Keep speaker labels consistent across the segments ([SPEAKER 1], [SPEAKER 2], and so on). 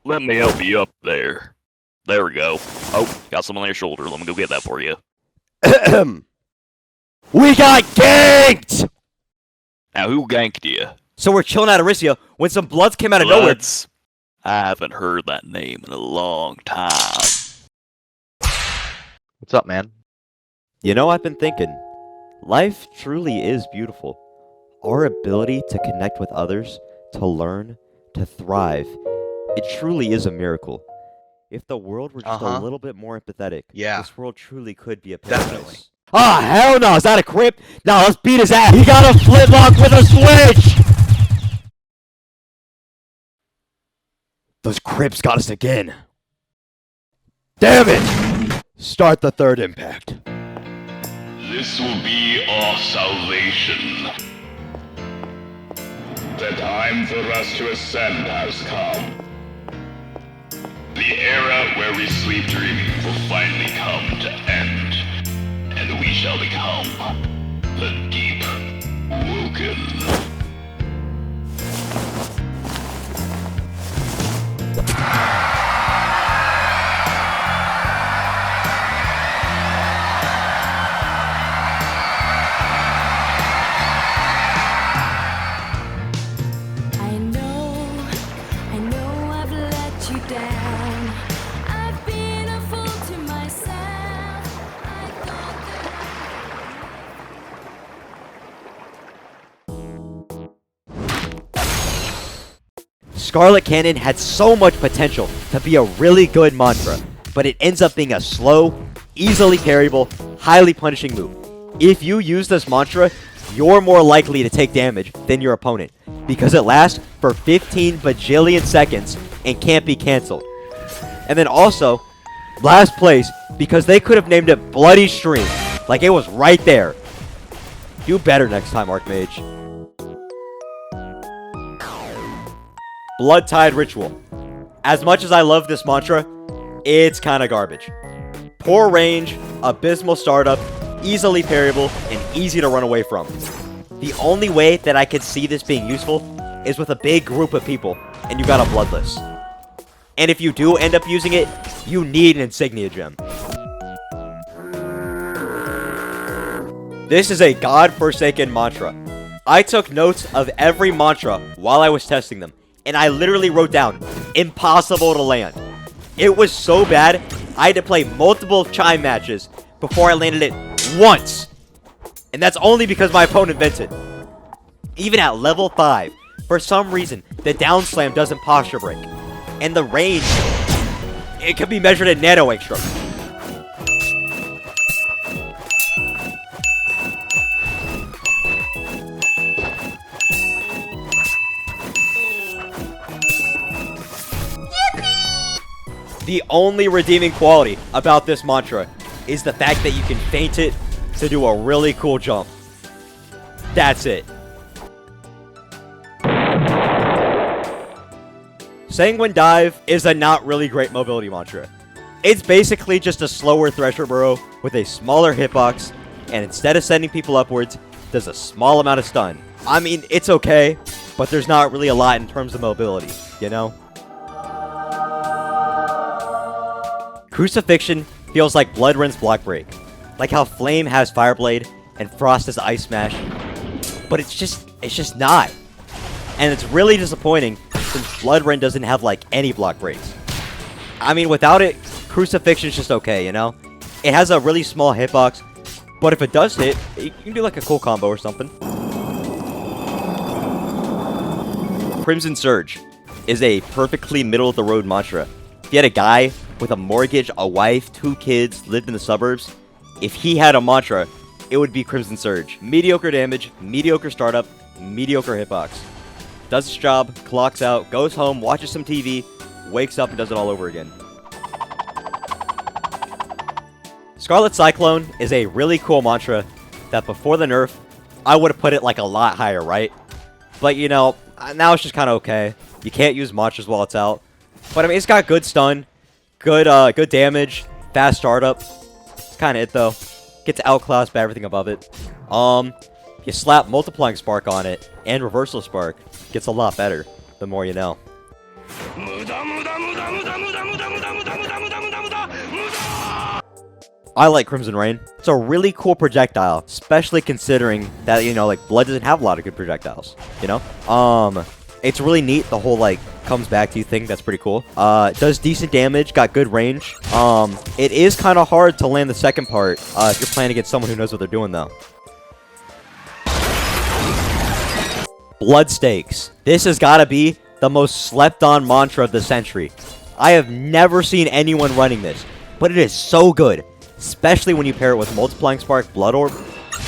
[SPEAKER 1] Let me help you up there. There we go. Oh, got someone on your shoulder. Let me go get that for you.
[SPEAKER 2] We got ganked!
[SPEAKER 1] Now, who ganked you?
[SPEAKER 2] So we're chilling at Arisia when some bloods came out of nowhere.
[SPEAKER 1] I haven't heard that name in a long time.
[SPEAKER 3] What's up, man?
[SPEAKER 2] You know, I've been thinking, life truly is beautiful. Our ability to connect with others, to learn, to thrive, it truly is a miracle. If the world were just a little bit more empathetic, this world truly could be a paradise.
[SPEAKER 3] Definitely.
[SPEAKER 2] Ah, hell no, is that a crip? Now let's beat his ass. He got a flintlock with a switch! Those crips got us again. Damn it! Start the third impact.
[SPEAKER 4] This will be our salvation. The time for us to ascend has come. The era where we sleep dreaming will finally come to end, and we shall become the Deepwoken.
[SPEAKER 5] I know I've let you down. I've been a fool to myself. I
[SPEAKER 2] Scarlet Cannon had so much potential to be a really good mantra, but it ends up being a slow, easily parryable, highly punishing move. If you use this mantra, you're more likely to take damage than your opponent, because it lasts for 15 bajillion seconds and can't be cancelled. And then also, last place, because they could have named it Bloody Stream, like it was right there. Do better next time, Archmage. Blood Tide Ritual. As much as I love this mantra, it's kinda garbage. Poor range, abysmal startup, easily parryable, and easy to run away from. The only way that I could see this being useful is with a big group of people, and you got a Bloodless. And if you do end up using it, you need an Insignia Gem. This is a god-forsaken mantra. I took notes of every mantra while I was testing them, and I literally wrote down, impossible to land. It was so bad, I had to play multiple chime matches before I landed it once. And that's only because my opponent vented. Even at level 5, for some reason, the down slam doesn't posture break. And the range, it can be measured in nano angstrom. The only redeeming quality about this mantra is the fact that you can feint it to do a really cool jump. That's it. Sanguine Dive is a not really great mobility mantra. It's basically just a slower Thresher Burrow with a smaller hitbox, and instead of sending people upwards, does a small amount of stun. I mean, it's okay, but there's not really a lot in terms of mobility, you know? Crucifixion feels like Bloodrend's Block Break. Like how Flame has Fire Blade and Frost has Ice Smash. But it's just not. And it's really disappointing since Bloodrend doesn't have like any block breaks. I mean, without it, Crucifixion's just okay, you know? It has a really small hitbox, but if it does hit, you can do like a cool combo or something. Crimson Surge is a perfectly middle-of-the-road mantra. If you had a guy with a mortgage, a wife, 2 kids, lived in the suburbs, if he had a mantra, it would be Crimson Surge. Mediocre damage, mediocre startup, mediocre hitbox. Does its job, clocks out, goes home, watches some TV, wakes up and does it all over again. Scarlet Cyclone is a really cool mantra that before the nerf, I would have put it like a lot higher, right? But you know, now it's just kind of okay. You can't use mantras while it's out. But I mean, it's got good stun, good damage, fast startup. It's kind of it though. Gets outclassed by everything above it. You slap Multiplying Spark on it, and Reversal Spark. Gets a lot better, the more you know. I like Crimson Rain. It's a really cool projectile, especially considering that, you know, like, Blood doesn't have a lot of good projectiles, you know? It's really neat, the whole, like, comes back to you thing. That's pretty cool. Does decent damage, got good range. It is kind of hard to land the second part, if you're playing against someone who knows what they're doing, though. Blood Stakes. This has got to be the most slept-on mantra of the century. I have never seen anyone running this, but it is so good. Especially when you pair it with Multiplying Spark, Blood Orb.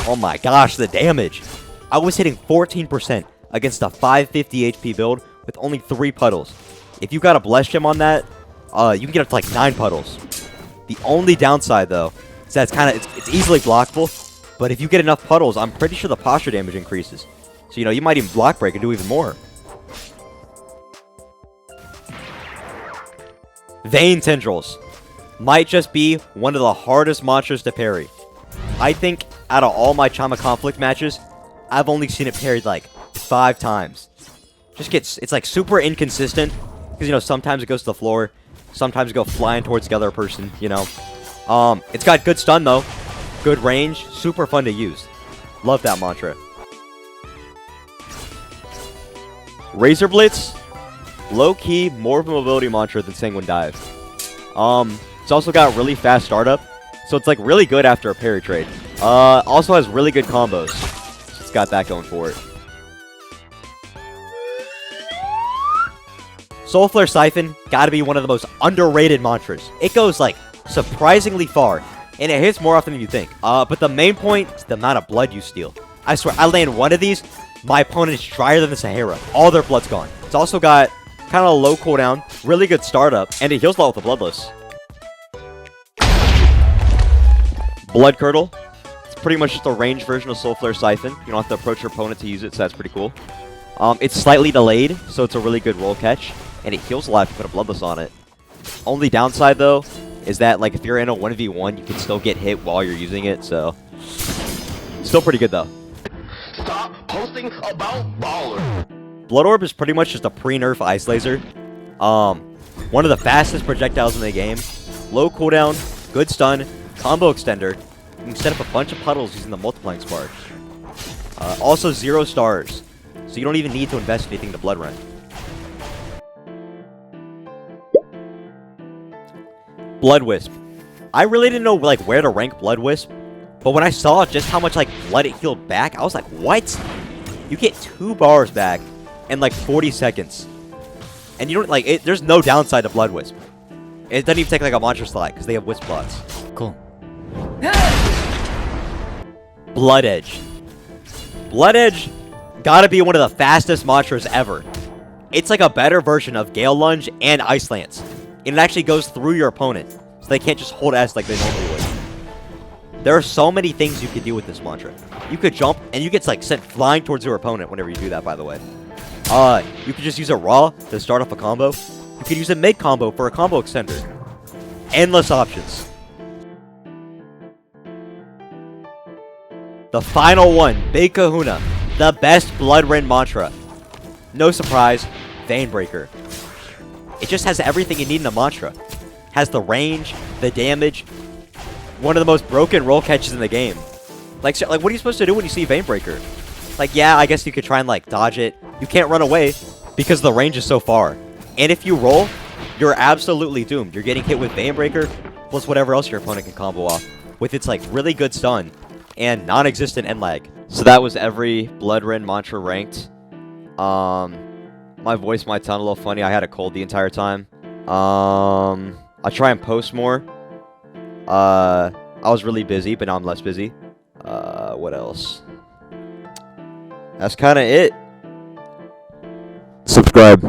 [SPEAKER 2] Oh my gosh, the damage. I was hitting 14% against a 550 HP build with only 3 puddles. If you got a Bless Gem on that, you can get up to like 9 puddles. The only downside, though, is that it's easily blockable. But if you get enough puddles, I'm pretty sure the posture damage increases. So, you know, you might even block break and do even more. Vein Tendrils. Might just be one of the hardest monsters to parry. I think out of all my Chama Conflict matches, I've only seen it parried like 5 times. It's like super inconsistent. Because, you know, sometimes it goes to the floor. Sometimes it goes flying towards the other person, you know. It's got good stun though. Good range. Super fun to use. Love that mantra. Razor Blitz. Low-key, more of a mobility mantra than Sanguine Dive. It's also got really fast startup, so it's like really good after a parry trade. Also has really good combos, so it's got that going for it. Soul Flare Siphon, gotta be one of the most underrated mantras. It goes like surprisingly far, and it hits more often than you think. But the main point is the amount of blood you steal. I swear, I land one of these, my opponent is drier than the Sahara. All their blood's gone. It's also got kind of a low cooldown, really good startup, and it heals a lot with the Bloodless. Blood Curdle. It's pretty much just a ranged version of Soul Flare Siphon. You don't have to approach your opponent to use it, so that's pretty cool. It's slightly delayed, so it's a really good roll catch, and it heals a lot if you put a Bloodless on it. Only downside, though, is that like if you're in a 1v1, you can still get hit while you're using it, so still pretty good, though.
[SPEAKER 4] Stop posting about Baller.
[SPEAKER 2] Blood Orb is pretty much just a pre-nerf Ice Laser. One of the fastest projectiles in the game. Low cooldown, good stun, combo extender. You can set up a bunch of puddles using the Multiplying Spark. Also 0 stars, so you don't even need to invest anything to Bloodrend. Blood Wisp. I really didn't know like where to rank Blood Wisp, but when I saw just how much like blood it healed back, I was like, what? You get 2 bars back in like 40 seconds. And you don't like it, there's no downside to Blood Wisp. It doesn't even take like a monster slide because they have Wisp blocks. Cool. Blood Edge. Blood Edge gotta be one of the fastest mantras ever. It's like a better version of Gale Lunge and Ice Lance. And it actually goes through your opponent, so they can't just hold S like they normally would. There are so many things you could do with this mantra. You could jump, and you get like sent flying towards your opponent whenever you do that, by the way. You could just use it raw to start off a combo. You could use it mid-combo for a combo extender. Endless options. The final one, Big Kahuna. The best Bloodrend mantra. No surprise, Veinbreaker. It just has everything you need in a mantra. Has the range, the damage, one of the most broken roll catches in the game. Like what are you supposed to do when you see Veinbreaker? Like, yeah, I guess you could try and, like, dodge it. You can't run away because the range is so far. And if you roll, you're absolutely doomed. You're getting hit with Veinbreaker plus whatever else your opponent can combo off with its, like, really good stun and non-existent end lag. So that was every Bloodrend mantra ranked. My voice might sound a little funny. I had a cold the entire time. I'll try and post more. I was really busy, but now I'm less busy. What else? That's kind of it. Subscribe.